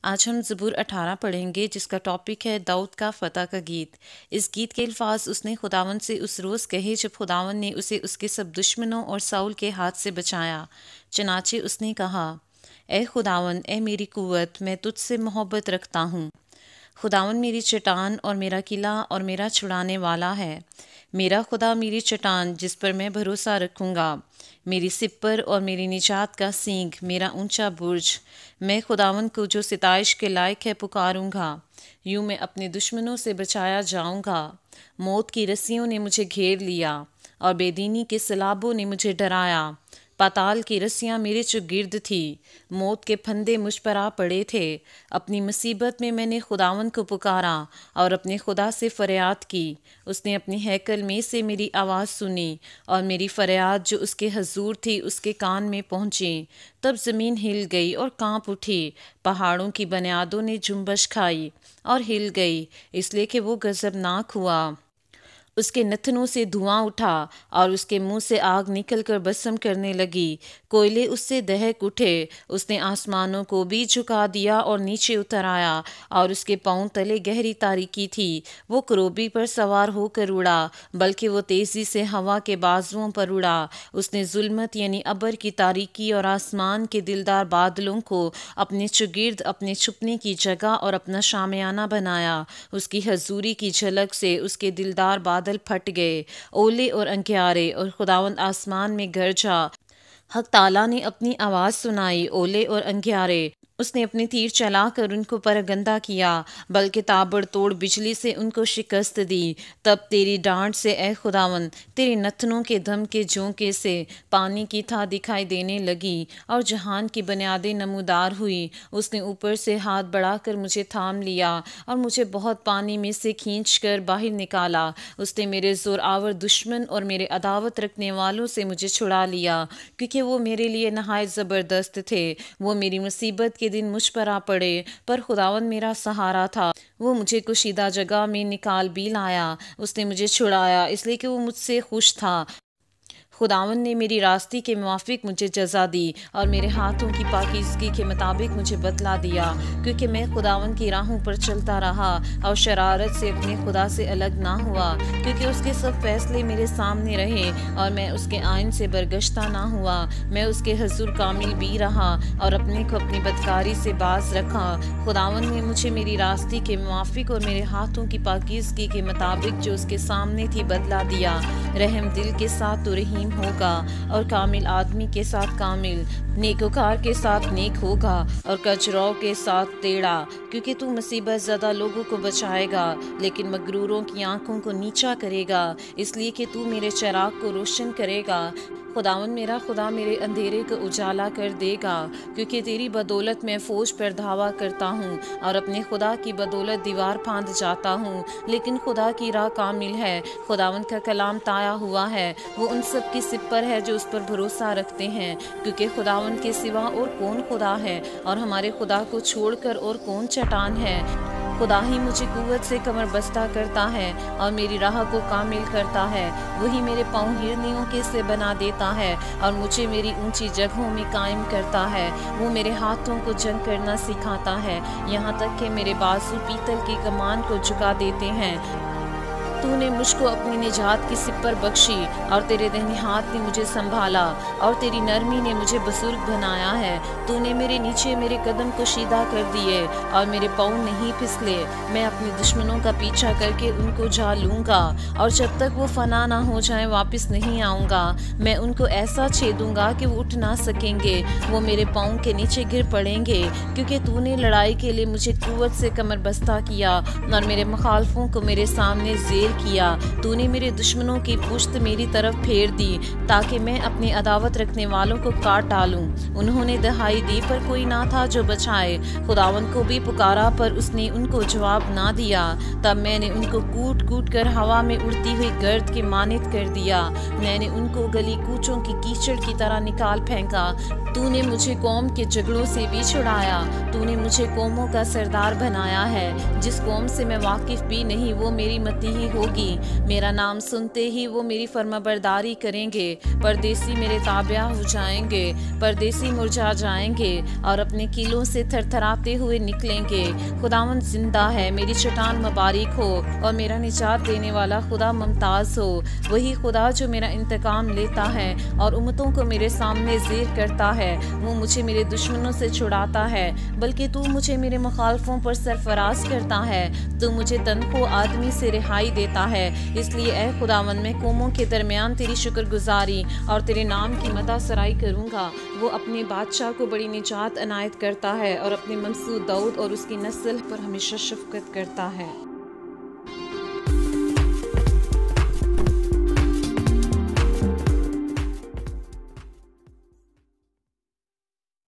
آج ہم زبور 18 پڑھیں گے جس کا ٹاپک ہے داؤد کا فتح کا گیت۔ اس گیت کے الفاظ اس نے خداوند سے اس روز کہے جب خداوند نے اسے اس کے سب دشمنوں اور ساؤل کے ہاتھ سے بچایا۔ چنانچہ اس نے کہا، اے خداوند، اے میری قوت، میں تجھ سے محبت رکھتا ہوں۔ خداوند میری چٹان اور میرا قلعہ اور میرا چھڑانے والا ہے۔ میرا خدا میری چٹان جس پر میں بھروسہ رکھوں گا، میری سپر اور میری نجات کا سینگ، میرا اونچا برج۔ میں خداوند کو جو ستائش کے لائق ہے پکاروں گا، یوں میں اپنے دشمنوں سے بچایا جاؤں گا۔ موت کی رسیوں نے مجھے گھیر لیا اور بے دینی کے سلابوں نے مجھے ڈرایا۔ پاتال کی رسیاں میرے چگرد تھی، موت کے پھندے مجھ پر آ پڑے تھے۔ اپنی مصیبت میں نے خداوند کو پکارا اور اپنے خدا سے فریاد کی۔ اس نے اپنی ہیکل میں سے میری آواز سنی اور میری فریاد جو اس کے حضور تھی اس کے کان میں پہنچی۔ تب زمین ہل گئی اور کانپ اٹھی، پہاڑوں کی بنیادوں نے جنبش کھائی اور ہل گئی، اس لیے کہ وہ غضبناک ہوا۔ اس کے نتنوں سے دھواں اٹھا اور اس کے منہ سے آگ نکل کر بسم کرنے لگی۔ کوئلے اس سے دہک اٹھے۔ اس نے آسمانوں کو بھی جھکا دیا اور نیچے اتر آیا، اور اس کے پاؤں تلے گہری تاریکی تھی۔ وہ کروبی پر سوار ہو کر اڑا، بلکہ وہ تیزی سے ہوا کے بازوؤں پر اڑا۔ اس نے ظلمت یعنی ابر کی تاریکی اور آسمان کے دلدار بادلوں کو اپنے چگرد اپنے چھپنے کی جگہ اور اپنا شامیانہ بنایا۔ اس کی حضوری کی جھلک سے اس کے دلدار بادل پھٹ گئے، اولے اور انگیارے، اور خداوند آسمان میں گرجا۔ حق تعالیٰ نے اپنی آواز سنائی، اولے اور انگیارے۔ اس نے اپنے تیر چلا کر ان کو پرگندہ کیا، بلکہ تابڑ توڑ بجلی سے ان کو شکست دی۔ تب تیری ڈانٹ سے اے خداوند، تیرے نتنوں کے دم کے جھونکے سے پانی کی تھا دکھائی دینے لگی اور جہان کی بنیادیں نمودار ہوئی۔ اس نے اوپر سے ہاتھ بڑھا کر مجھے تھام لیا اور مجھے بہت پانی میں سے کھینچ کر باہر نکالا۔ اس نے میرے زور آور دشمن اور میرے عداوت رکھنے والوں سے مجھے چھڑا لیا، کیونکہ وہ میرے لیے نہایت زبردست تھے۔ وہ میری مصیبت کے دن مجھ پر آ پڑے، پر خداوند میرا سہارا تھا۔ وہ مجھے کشیدہ جگہ میں نکال بھی لایا۔ اس نے مجھے چھڑایا اس لیے کہ وہ مجھ سے خوش تھا۔ خداوند نے میری راستی کے موافق مجھے جزا دی اور میرے ہاتھوں کی پاکیزگی کے مطابق مجھے بدلہ دیا، کیونکہ میں خداوند کی راہوں پر چلتا رہا اور شرارت سے اپنے خدا سے الگ نہ ہوا، کیونکہ اس کے سب فیصلے میرے سامنے رہے اور میں اس کے آئین سے برگشتہ نہ ہوا۔ میں اس کے حضور کامل بھی رہا اور اپنے کو اپنی بدکاری سے باز رکھا۔ خداوند نے مجھے میری راستی کے موافق اور میرے ہاتھوں کی پاکیزگی کے مطابق جو اس کے سامنے تھی بدلہ دیا۔ رحم دل کے ساتھ تو رحیم ہوگا اور کامل آدمی کے ساتھ کامل، نیکوکار کے ساتھ نیک ہوگا اور کجرو کے ساتھ ٹیڑھا، کیونکہ تو مصیبت زدہ لوگوں کو بچائے گا لیکن مغروروں کی آنکھوں کو نیچا کرے گا، اس لیے کہ تو میرے چراغ کو روشن کرے گا۔ خداوند میرا خدا میرے اندھیرے کو اجالا کر دے گا، کیونکہ تیری بدولت میں فوج پر دھاوا کرتا ہوں اور اپنے خدا کی بدولت دیوار پھاند جاتا ہوں۔ لیکن خدا کی راہ کامل ہے، خداوند کا کلام تایا ہوا ہے، وہ ان سب کی سپر ہے جو اس پر بھروسہ رکھتے ہیں، کیونکہ خداوند کے سوا اور کون خدا ہے اور ہمارے خدا کو چھوڑ کر اور کون چٹان ہے۔ خدا ہی مجھے قوت سے کمر بستہ کرتا ہے اور میری راہ کو کامل کرتا ہے۔ وہی میرے پاؤں ہرنیوں کے سے بنا دیتا ہے اور مجھے میری اونچی جگہوں میں قائم کرتا ہے۔ وہ میرے ہاتھوں کو جنگ کرنا سکھاتا ہے، یہاں تک کہ میرے بازو پیتل کی کمان کو جھکا دیتے ہیں۔ تو نے مجھ کو اپنی نجات کی سپر بخشی اور تیرے دہنے ہاتھ نے مجھے سنبھالا اور تیری نرمی نے مجھے بزرگ بنایا ہے۔ تو نے میرے نیچے میرے قدم کشیدہ کر دیے اور میرے پاؤں نہیں پھسلے۔ میں اپنے دشمنوں کا پیچھا کر کے ان کو جا لوں گا اور جب تک وہ فنا نہ ہو جائیں واپس نہیں آؤں گا۔ میں ان کو ایسا چھیدوں گا کہ وہ اٹھ نہ سکیں گے، وہ میرے پاؤں کے نیچے گر پڑیں گے، کیونکہ تو نے لڑائی کے لیے مجھے قوت سے کمر بستہ کیا اور میرے مخالفوں کو میرے سامنے زیر کیا۔ تو نے میرے دشمنوں کی پشت میری طرف پھیر دی تاکہ میں اپنے عداوت رکھنے والوں کو کاٹ ڈالوں۔ انہوں نے دہائی دی پر کوئی نہ تھا جو بچائے، خداوند کو بھی پکارا پر اس نے ان کو جواب نہ دیا۔ تب میں نے ان کو کوٹ کوٹ کر ہوا میں اڑتی ہوئی گرد کے مانند کر دیا۔ میں نے ان کو گلی کوچوں کی کیچڑ کی طرح نکال پھینکا۔ تو نے مجھے قوم کے جھگڑوں سے بھی چھڑایا۔ تو نے مجھے قوموں کا سردار بنایا ہے، جس قوم سے میں واقف بھی نہیں وہ میری متیحی ہوگی۔ میرا نام سنتے ہی وہ میری فرمانبرداری کریں گے۔ پردیسی میرے تابع ہو جائیں گے، پردیسی مرجھا جائیں گے اور اپنے کیلوں سے تھر تھراتے ہوئے نکلیں گے۔ خداوند زندہ ہے، میری چٹان مبارک ہو اور میرا نجات دینے والا خدا ممتاز ہو۔ وہی خدا جو میرا انتقام لیتا ہے اور امتوں کو میرے سامنے زیر کرتا ہے، وہ مجھے میرے دشمنوں سے چھڑاتا ہے، بلکہ تو مجھے میرے مخالفوں پر سرفراز کرتا ہے۔ تو مجھے تنخواہ آدمی سے رہائی دیتا ہے۔ اس لیے اے خداوند، میں قوموں کے درمیان تیری شکر گزاری اور تیرے نام کی مدح سرائی کروں گا۔ وہ اپنے بادشاہ کو بڑی نجات عنایت کرتا ہے اور اپنے منصور داؤد اور اس کی نسل پر ہمیشہ شفقت کرتا ہے۔